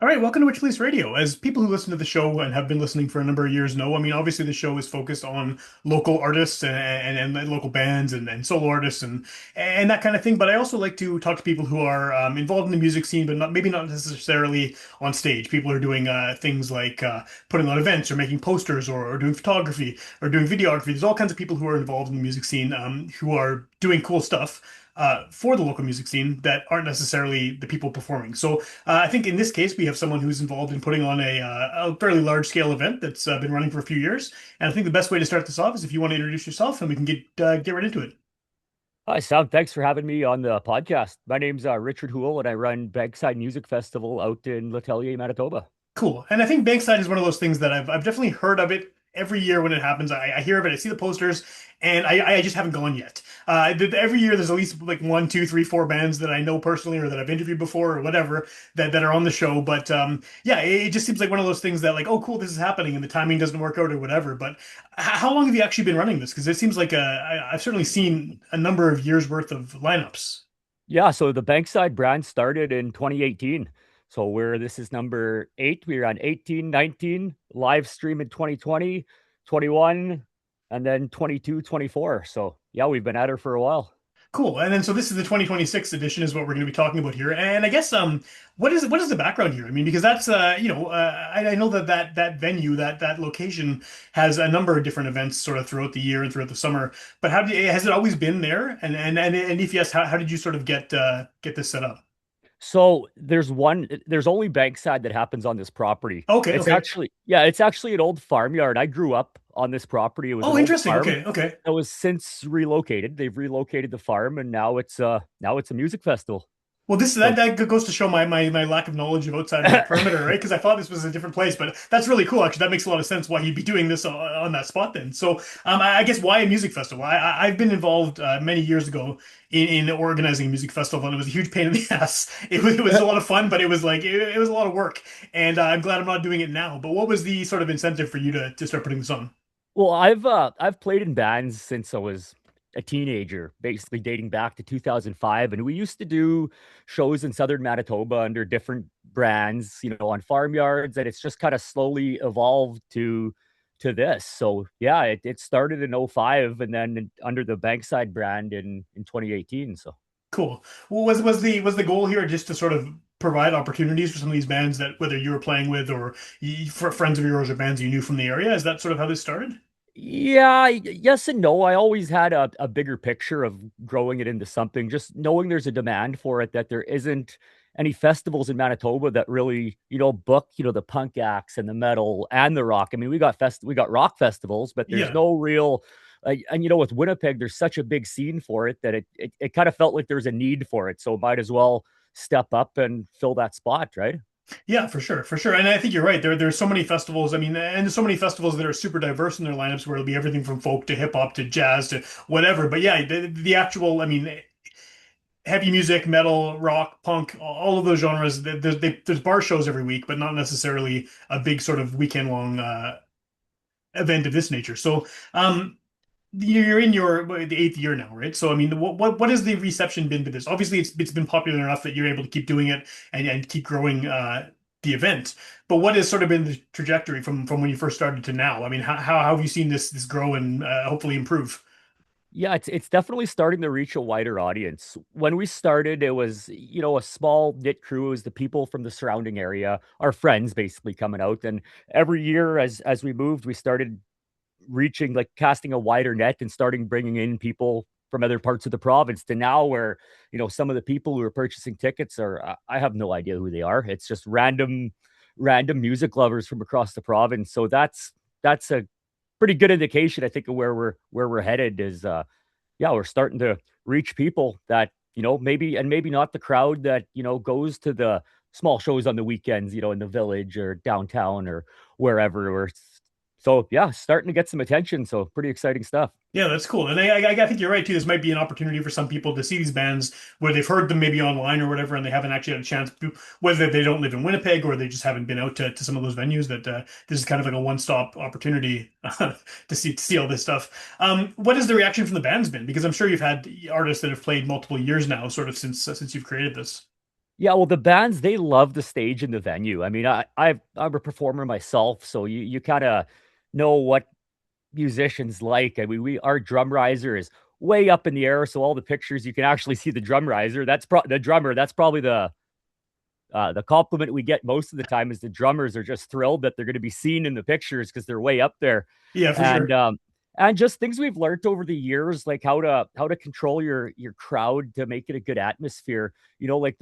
All right, welcome to Witchpolice Radio. As people who listen to the show and have been listening for a number of years know, I mean, obviously the show is focused on local artists and local bands and solo artists and that kind of thing. But I also like to talk to people who are involved in the music scene, but not maybe not necessarily on stage. People who are doing things like putting on events or making posters or doing photography or doing videography. There's all kinds of people who are involved in the music scene who are doing cool stuff. For the local music scene that aren't necessarily the people performing. So I think in this case, we have someone who's involved in putting on a fairly large scale event that's been running for a few years. And I think the best way to start this off is if you want to introduce yourself and we can get right into it. Hi, Sam. Thanks for having me on the podcast. My name's Richard Houle, and I run Bankside Music Festival out in Letellier, Manitoba. Cool. And I think Bankside is one of those things that I've definitely heard of it every year when it happens. I hear of it, I see the posters, and I just haven't gone yet. Every year there's at least like one, two, three, four bands that I know personally or that I've interviewed before or whatever that are on the show. But yeah, it just seems like one of those things that like, oh, cool, this is happening, and the timing doesn't work out or whatever. But how long have you actually been running this? Because it seems like I've certainly seen a number of years worth of lineups. Yeah, so the Bankside brand started in 2018. So this is number 8. We were on 18, 19, live stream in 2020, 21, and then 22, 24. So yeah, we've been at her for a while. Cool. And then so this is the 2026 edition is what we're going to be talking about here. And I guess what is the background here? I mean, because that's I know that venue, that location has a number of different events sort of throughout the year and throughout the summer. But has it always been there? And if yes, how did you sort of get this set up? So there's only Bankside that happens on this property. Okay, okay. It's actually an old farmyard. I grew up on this property. It was an Oh, old interesting. farm Okay, okay. that was since relocated. They've relocated the farm and now it's a music festival. Well, this So that goes to show my lack of knowledge of outside of my perimeter, right? Because I thought this was a different place, but that's really cool. Actually, that makes a lot of sense why you'd be doing this on that spot then. So, I guess why a music festival? I've been involved many years ago in organizing a music festival, and it was a huge pain in the ass. It was a lot of fun, but it was like it was a lot of work, and I'm glad I'm not doing it now. But what was the sort of incentive for you to start putting this on? well, I've played in bands since I was a teenager, basically dating back to 2005, and we used to do shows in southern Manitoba under different brands, on farmyards, and it's just kind of slowly evolved to this. So yeah, it started in '05 and then under the Bankside brand in 2018. So Cool. Well, was the goal here just to sort of provide opportunities for some of these bands that whether you were playing with or for friends of yours or bands you knew from the area? Is that sort of how this started? yeah, yes and no. I always had a bigger picture of growing it into something, just knowing there's a demand for it, that there isn't any festivals in Manitoba that really, book, the punk acts and the metal and the rock. I mean, we got rock festivals, but there's Yeah. no real and with Winnipeg, there's such a big scene for it that it kind of felt like there's a need for it. So might as well step up and fill that spot, right? Yeah, for sure, for sure. And I think you're right. There's so many festivals. I mean, and there's so many festivals that are super diverse in their lineups where it'll be everything from folk to hip hop to jazz to whatever. But yeah, the actual, I mean, heavy music, metal, rock, punk, all of those genres. There's bar shows every week, but not necessarily a big sort of weekend long event of this nature. So, you're in the eighth year now, right? So, I mean, what has the reception been to this? Obviously, it's been popular enough that you're able to keep doing it and keep growing the event. But what has sort of been the trajectory from when you first started to now? I mean, how have you seen this grow and hopefully improve? Yeah, it's definitely starting to reach a wider audience. When we started, it was, a small knit crew. It was the people from the surrounding area, our friends basically coming out. And every year as we moved, we started reaching, like, casting a wider net and starting bringing in people from other parts of the province, to now where, some of the people who are purchasing tickets are, I have no idea who they are. It's just random music lovers from across the province. So that's a pretty good indication, I think, of where we're headed. Is Yeah, we're starting to reach people that, maybe not the crowd that, goes to the small shows on the weekends, in the village or downtown or wherever. So yeah, starting to get some attention. So pretty exciting stuff. Yeah, that's cool. And I think you're right too. This might be an opportunity for some people to see these bands where they've heard them maybe online or whatever, and they haven't actually had a chance to, whether they don't live in Winnipeg or they just haven't been out to some of those venues. That this is kind of like a one-stop opportunity to see all this stuff. What has the reaction from the bands been? Because I'm sure you've had artists that have played multiple years now, sort of since you've created this. Yeah, well, the bands they love the stage and the venue. I mean, I'm a performer myself, so you kind of know what musicians like. I mean, we our drum riser is way up in the air, so all the pictures you can actually see the drum riser. The drummer. That's probably the compliment we get most of the time is the drummers are just thrilled that they're going to be seen in the pictures because they're way up there, Yeah, for and sure. um, and just things we've learned over the years, like how to control your crowd to make it a good atmosphere. Like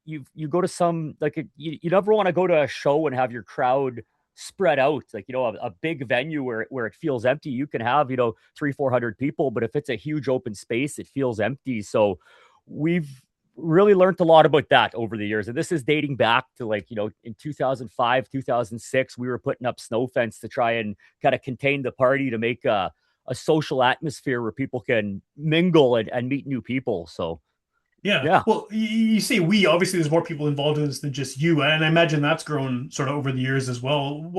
you go to some like you never want to go to a show and have your crowd spread out like a big venue where it feels empty. You can have 300-400 people, but if it's a huge open space it feels empty. So we've really learned a lot about that over the years, and this is dating back to like in 2005 2006 we were putting up snow fence to try and kind of contain the party to make a social atmosphere where people can mingle and meet new people. So Yeah. yeah. Well, you say we, obviously there's more people involved in this than just you, and I imagine that's grown sort of over the years as well.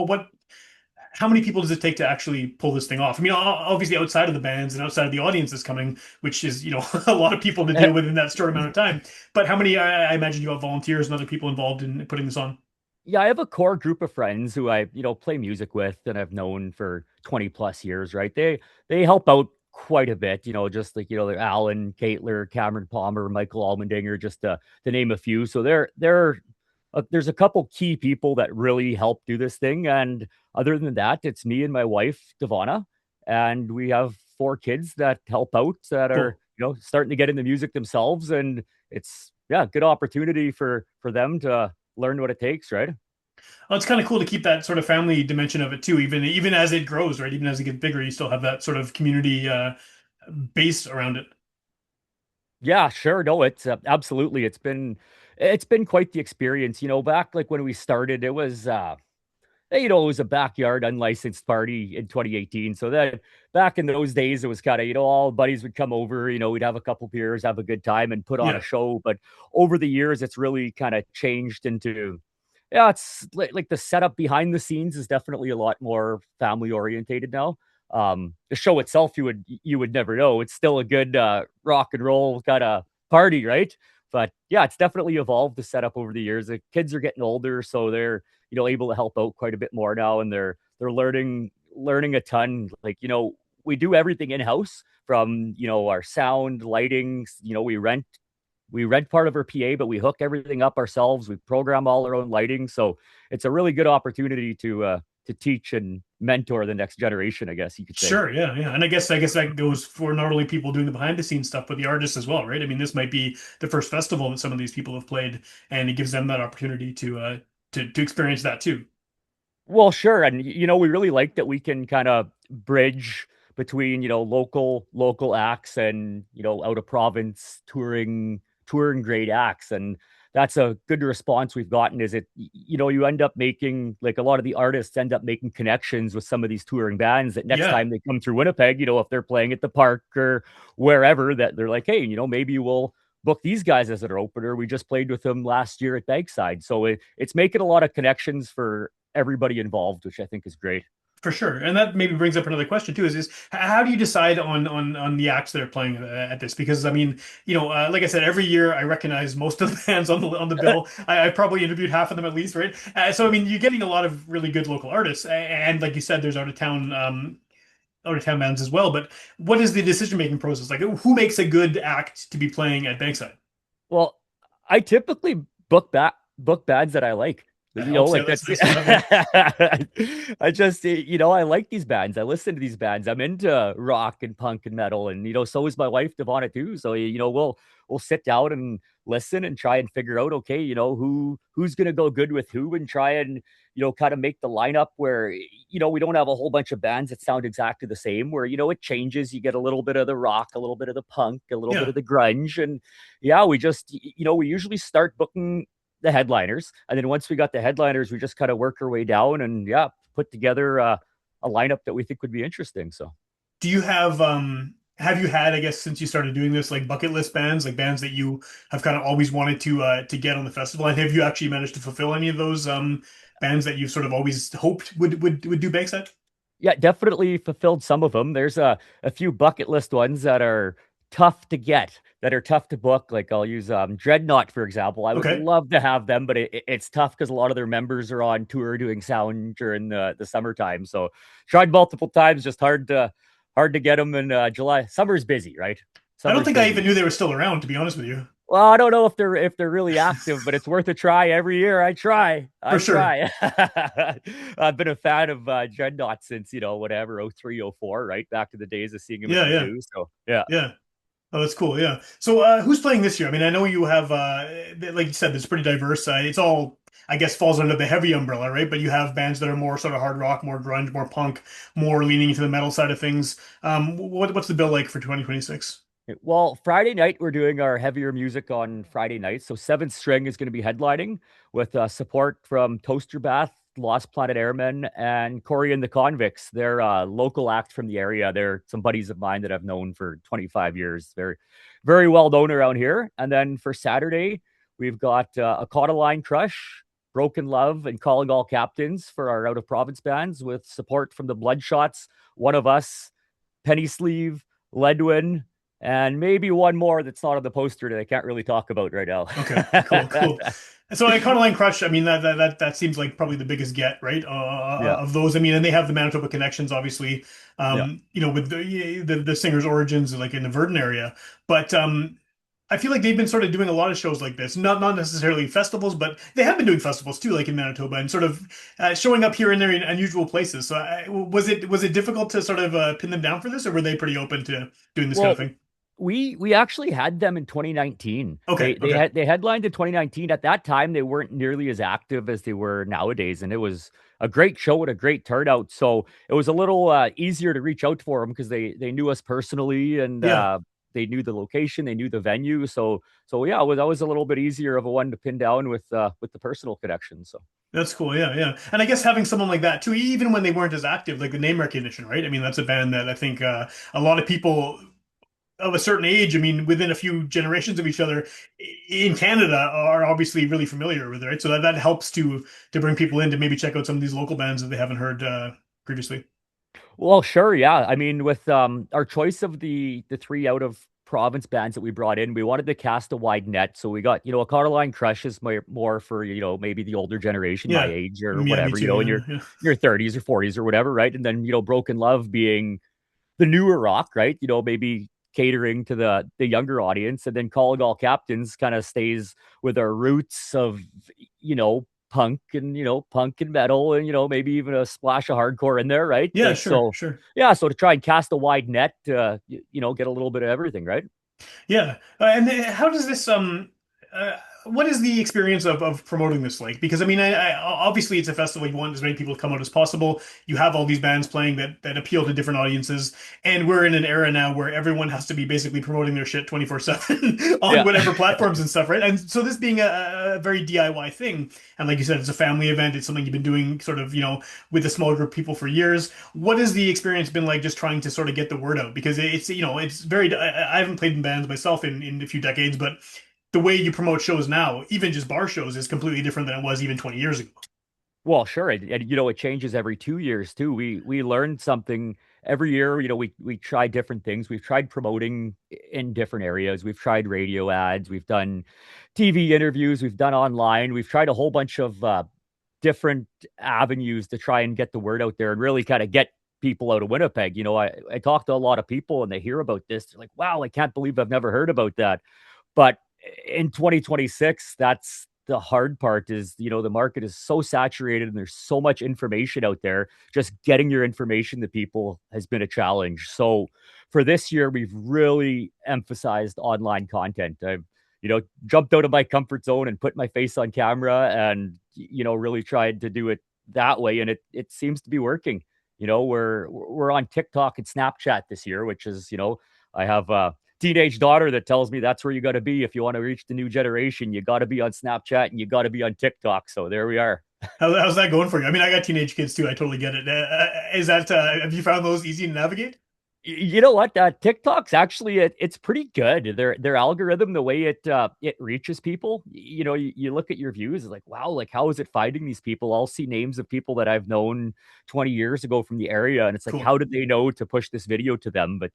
How many people does it take to actually pull this thing off? I mean, obviously outside of the bands and outside of the audience is coming, which is, a lot of people to deal with in that short amount of time. But how many, I imagine you have volunteers and other people involved in putting this on. Yeah, I have a core group of friends who I play music with and I've known for 20 plus years, right? They help out quite a bit, just like, like Alan, Caitler, Cameron Palmer, Michael Almendinger, just to name a few. So there's a couple key people that really help do this thing. And other than that, it's me and my wife, Devana, and we have 4 kids that help out that are, Cool. starting to get into music themselves. And it's, yeah, good opportunity for them to learn what it takes, right? Well, it's kind of cool to keep that sort of family dimension of it too, even as it grows, right? Even as it gets bigger, you still have that sort of community base around it. Yeah, sure. No, it's absolutely. It's been quite the experience. Back like when we started, it was a backyard unlicensed party in 2018. So that back in those days, it was kind of, all buddies would come over, we'd have a couple beers, have a good time and put on a Yeah, show. But over the years, it's really kind of changed into, yeah, it's like the setup behind the scenes is definitely a lot more family orientated now. The show itself, you would never know. It's still a good rock and roll kind of party, right? But yeah, it's definitely evolved the setup over the years. The kids are getting older, so they're able to help out quite a bit more now, and they're learning a ton. Like we do everything in house from our sound, lighting. We rent part of our PA, but we hook everything up ourselves. We program all our own lighting, so it's a really good opportunity to teach and mentor the next generation, I guess you could say. sure, yeah, yeah. And I guess that goes for not only people doing the behind the scenes stuff, but the artists as well, right? I mean, this might be the first festival that some of these people have played, and it gives them that opportunity to experience that too. Well, sure, and we really like that we can kind of bridge between local acts and out of province touring great acts, and that's a good response we've gotten. Is it you end up making like a lot of the artists end up making connections with some of these touring bands that next Yeah, time they come through Winnipeg, if they're playing at the park or wherever, that they're like, hey, maybe we'll book these guys as their opener. We just played with them last year at Bankside, so it's making a lot of connections for everybody involved, which I think is great. for sure. And that maybe brings up another question too: is how do you decide on the acts that are playing at this? Because I mean, like I said, every year I recognize most of the bands on the bill. I probably interviewed half of them at least, right? So I mean, you're getting a lot of really good local artists, and like you said, there's out of town bands as well. But what is the decision making process like? Who makes a good act to be playing at Bankside? Well, I typically book bands that I like. That helps. Yeah, Like that's that's nice to have. Yeah, I just I like these bands. I listen to these bands. I'm into rock and punk and metal, and so is my wife Devonna too. So we'll sit down and listen and try and figure out, okay, who's gonna go good with who, and try and kind of make the lineup where we don't have a whole bunch of bands that sound exactly the same. Where it changes. You get a little bit of the rock, a little bit of the punk, a little bit yeah. of the grunge, and yeah, we just we usually start booking the headliners, and then once we got the headliners, we just kind of work our way down and yeah, put together a lineup that we think would be interesting. So Do you have you had, I guess, since you started doing this, like bucket list bands, like bands that you have kind of always wanted to get on the festival? And have you actually managed to fulfill any of those bands that you've sort of always hoped would do Bankside? yeah, definitely fulfilled some of them. There's a few bucket list ones that are tough to get, that are tough to book. Like I'll use Dreadnought for example. I would Okay. love to have them, but it's tough because a lot of their members are on tour doing sound during the summertime. So tried multiple times, just hard to get them in July. Summer's busy, right? I don't Summer's think I busy. even knew they were still around, to be honest with you. Well, I don't know if they're really active, but it's worth a try every year. I try. For I sure. try. I've been a fan of Dreadnought since, whatever, 03, 04, right? Back to the days of seeing him at Yeah, the yeah, zoo. So yeah. yeah. Oh, that's cool. Yeah. So, who's playing this year? I mean, I know you have, like you said, it's pretty diverse. It's all, I guess, falls under the heavy umbrella, right? But you have bands that are more sort of hard rock, more grunge, more punk, more leaning into the metal side of things. What's the bill like for 2026? Well, Friday night, we're doing our heavier music on Friday night. So Seventh String is going to be headlining with support from Toaster Bath, Lost Planet Airmen, and Corey and the Convicts. They're a local act from the area. They're some buddies of mine that I've known for 25 years. They're very well known around here. And then for Saturday, we've got a Caudaline Crush, Broken Love, and Calling All Captains for our out of province bands with support from the Bloodshots, One of Us, Penny Sleeve, Ledwin, and maybe one more that's not on the poster that I can't really talk about right now. Okay, cool, cool. So Econoline Crush, I mean that seems like probably the biggest get, right? Yeah, Of those, I mean, and they have the Manitoba connections, obviously. yeah. With the singer's origins, like in the Verdun area, but I feel like they've been sort of doing a lot of shows like this, not necessarily festivals, but they have been doing festivals too, like in Manitoba, and sort of showing up here and there in unusual places. So was it difficult to sort of pin them down for this, or were they pretty open to doing this kind of Well, thing? we actually had them in 2019. Okay, They okay, had they headlined in 2019. At that time, they weren't nearly as active as they were nowadays, and it was a great show and a great turnout. So it was a little easier to reach out for them because they knew us personally and yeah. they knew the location, they knew the venue. So yeah, that was a little bit easier of a one to pin down with the personal connection. So. That's cool. Yeah, yeah. And I guess having someone like that too, even when they weren't as active, like the name recognition, right? I mean, that's a band that I think a lot of people of a certain age, I mean, within a few generations of each other in Canada are obviously really familiar with it, right? So that helps to bring people in to maybe check out some of these local bands that they haven't heard previously. Well, sure, yeah. I mean, with our choice of the three out of province bands that we brought in, we wanted to cast a wide net. So we got, a Carline Crush is more for, maybe the older generation, my Yeah. age or Yeah, me whatever, too. in Yeah, your yeah. your 30s or 40s or whatever, right? And then, Broken Love being the newer rock, right? Maybe catering to the younger audience, and then Calling All Captains kind of stays with our roots of punk and metal, and maybe even a splash of hardcore in there, right? Yeah, Like sure, so, sure. yeah. So to try and cast a wide net, get a little bit of everything, right? Yeah. And how does this what is the experience of promoting this like? Because I mean, obviously it's a festival. You want as many people to come out as possible. You have all these bands playing that appeal to different audiences, and we're in an era now where everyone has to be basically promoting their shit 24/7 on Yeah. whatever platforms and stuff, right? And so this being a very DIY thing, and like you said, it's a family event. It's something you've been doing sort of, with a small group of people for years. What has the experience been like just trying to sort of get the word out? Because it's very, I haven't played in bands myself in a few decades, but the way you promote shows now, even just bar shows, is completely different than it was even 20 years ago. Well, sure, and it changes every 2 years too. We learn something every year. We try different things. We've tried promoting in different areas. We've tried radio ads. We've done TV interviews. We've done online. We've tried a whole bunch of different avenues to try and get the word out there and really kind of get people out of Winnipeg. I talk to a lot of people and they hear about this. They're like, "Wow, I can't believe I've never heard about that." But in 2026, that's the hard part is, the market is so saturated and there's so much information out there. Just getting your information to people has been a challenge. So for this year, we've really emphasized online content. I've, jumped out of my comfort zone and put my face on camera and, really tried to do it that way. And it seems to be working. We're on TikTok and Snapchat this year, which is, I have teenage daughter that tells me that's where you got to be if you want to reach the new generation. You got to be on Snapchat and you got to be on TikTok. So there we are. How's that going for you? I mean, I got teenage kids too. I totally get it. Is that have you found those easy to navigate? You know what? TikTok's actually it's pretty good. Their algorithm, the way it reaches people. You look at your views, it's like, wow, like how is it finding these people? I'll see names of people that I've known 20 years ago from the area, and it's like, Cool. how did they know to push this video to them? But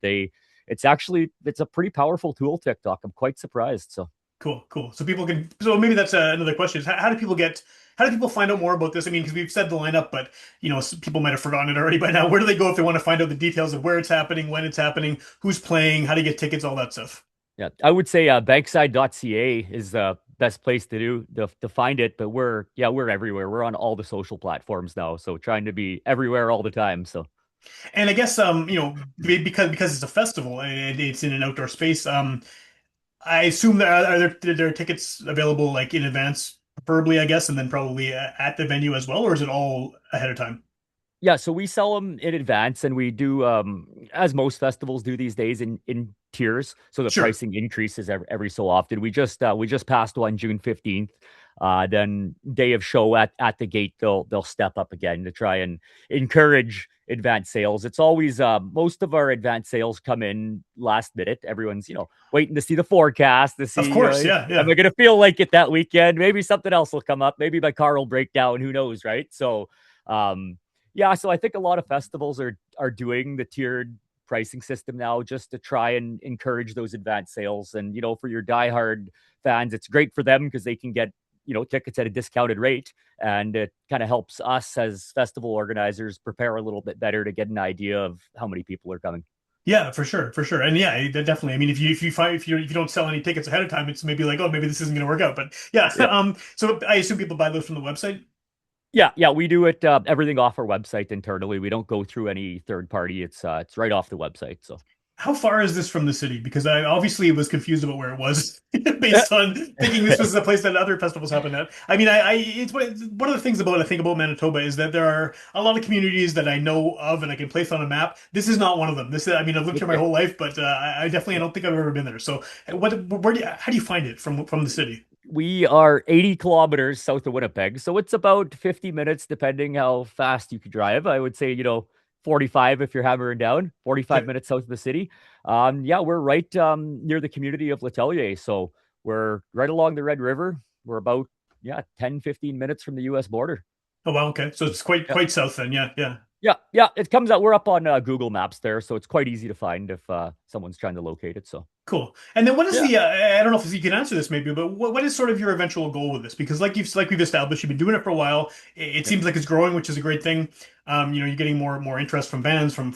it's a pretty powerful tool, TikTok. I'm quite surprised. So Cool, cool. So people can. So maybe that's another question: is how do people get? How do people find out more about this? I mean, because we've said the lineup, but people might have forgotten it already by now. Where do they go if they want to find out the details of where it's happening, when it's happening, who's playing, how to get tickets, all that stuff? yeah, I would say bankside.ca is the best place to find it. But we're everywhere. We're on all the social platforms now, so trying to be everywhere all the time. So And I guess because it's a festival and it's in an outdoor space, I assume there are there tickets available like in advance, preferably, I guess, and then probably at the venue as well, or is it all ahead of time? yeah, so we sell them in advance, and we do as most festivals do these days in tiers. So the Sure. pricing increases every so often. We just passed one June 15th. Then day of show at the gate, they'll step up again to try and encourage advance sales. It's always most of our advance sales come in last minute. Everyone's waiting to see the forecast to Of see course, yeah, am yeah. I going to feel like it that weekend? Maybe something else will come up. Maybe my car will break down. Who knows, right? So. Um, yeah, so I think a lot of festivals are doing the tiered pricing system now just to try and encourage those advanced sales. And for your diehard fans, it's great for them because they can get tickets at a discounted rate, and it kind of helps us as festival organizers prepare a little bit better to get an idea of how many people are coming. Yeah, for sure, for sure. And yeah, definitely. I mean, if you find if you don't sell any tickets ahead of time, it's maybe like, oh, maybe this isn't going to work out. But yeah, Yeah. so I assume people buy those from the website. Yeah, we do it everything off our website internally. We don't go through any third party. It's right off the website. So How far is this from the city? Because I obviously was confused about where it was based on thinking this was the place that other festivals happen at. I mean, it's one of the things about I think about Manitoba is that there are a lot of communities that I know of and I can place on a map. This is not one of them. This is, I mean, I've lived here my Okay. whole life, but I definitely I don't think I've ever been there. So, where do how do you find it from the city? We are 80 kilometers south of Winnipeg, so it's about 50 minutes, depending how fast you could drive. I would say, 45 if you're hammering down, 45 Okay. minutes south of the city. Yeah, we're right near the community of Letellier, so we're right along the Red River. We're about 10, 15 minutes from the U.S. border. Oh wow. Okay. So it's quite south then. Yeah. Yeah. Yeah. It comes out. We're up on Google Maps there, so it's quite easy to find if someone's trying to locate it. So Cool. And then what is yeah, the I don't know if you can answer this maybe, but what is sort of your eventual goal with this? Because like we've established, you've been doing it for a while. It yeah. seems like it's growing, which is a great thing. You're getting more interest from bands, from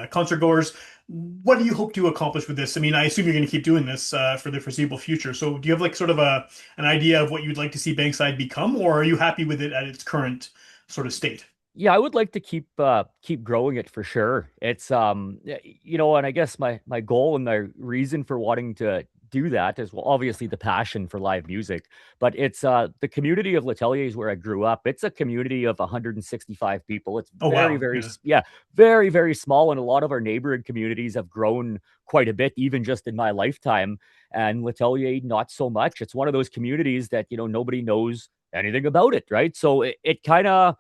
concert goers. What do you hope to accomplish with this? I mean, I assume you're going to keep doing this for the foreseeable future. So do you have like sort of an idea of what you'd like to see Bankside become, or are you happy with it at its current sort of state? Yeah, I would like to keep growing it for sure. It's and I guess my goal and my reason for wanting to do that is, well, obviously the passion for live music, but it's the community of Letellier is where I grew up. It's a community of 165 people. It's Oh wow. Yeah. very very small, and a lot of our neighboring communities have grown quite a bit even just in my lifetime, and Letellier not so much. It's one of those communities that nobody knows anything about it, right? So it kind of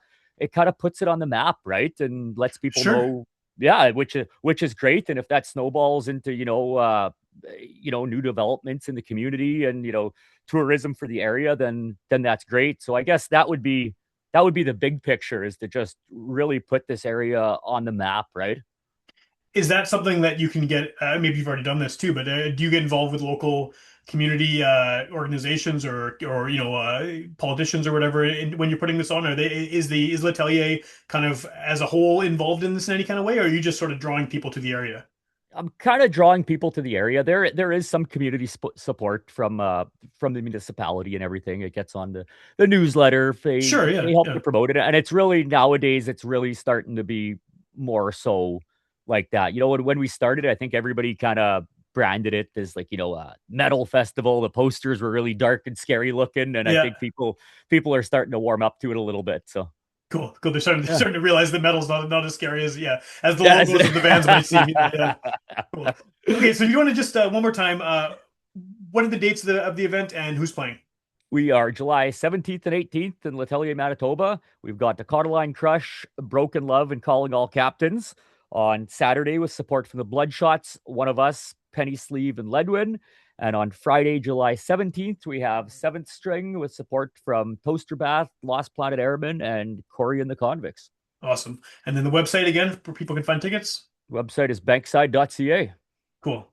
puts it on the map, right? And lets people Sure. know, yeah, which is great. And if that snowballs into, new developments in the community and, tourism for the area, then that's great. So I guess that would be the big picture, is to just really put this area on the map, right? Is that something that you can get? Maybe you've already done this too, but do you get involved with local community organizations or politicians or whatever when you're putting this on? Are they is Letelier kind of as a whole involved in this in any kind of way, or are you just sort of drawing people to the area? I'm kind of drawing people to the area. There is some community support from the municipality and everything. It gets on the newsletter. They Sure, they yeah, help to yeah, promote it, and it's really nowadays it's really starting to be more so like that. When we started, I think everybody kind of branded it as like a metal festival. The posters were really dark and scary looking, and I yeah. think people are starting to warm up to it a little bit. So Cool, cool. They're they're yeah, starting to realize the metal's not as scary as as the yes. logos of the bands might seem. Yeah, yeah. Cool. Okay, so if you want to just one more time, what are the dates of the event and who's playing? We are July 17th and 18th in Letellier, Manitoba. We've got the Carline Crush, Broken Love, and Calling All Captains. On Saturday, with support from the Bloodshots, One of Us, Penny Sleeve, and Ledwin. And on Friday, July 17th, we have Seventh String with support from Toaster Bath, Lost Planet Airmen, and Corey and the Convicts. Awesome. And then the website again where people can find tickets. Website is bankside.ca. Cool.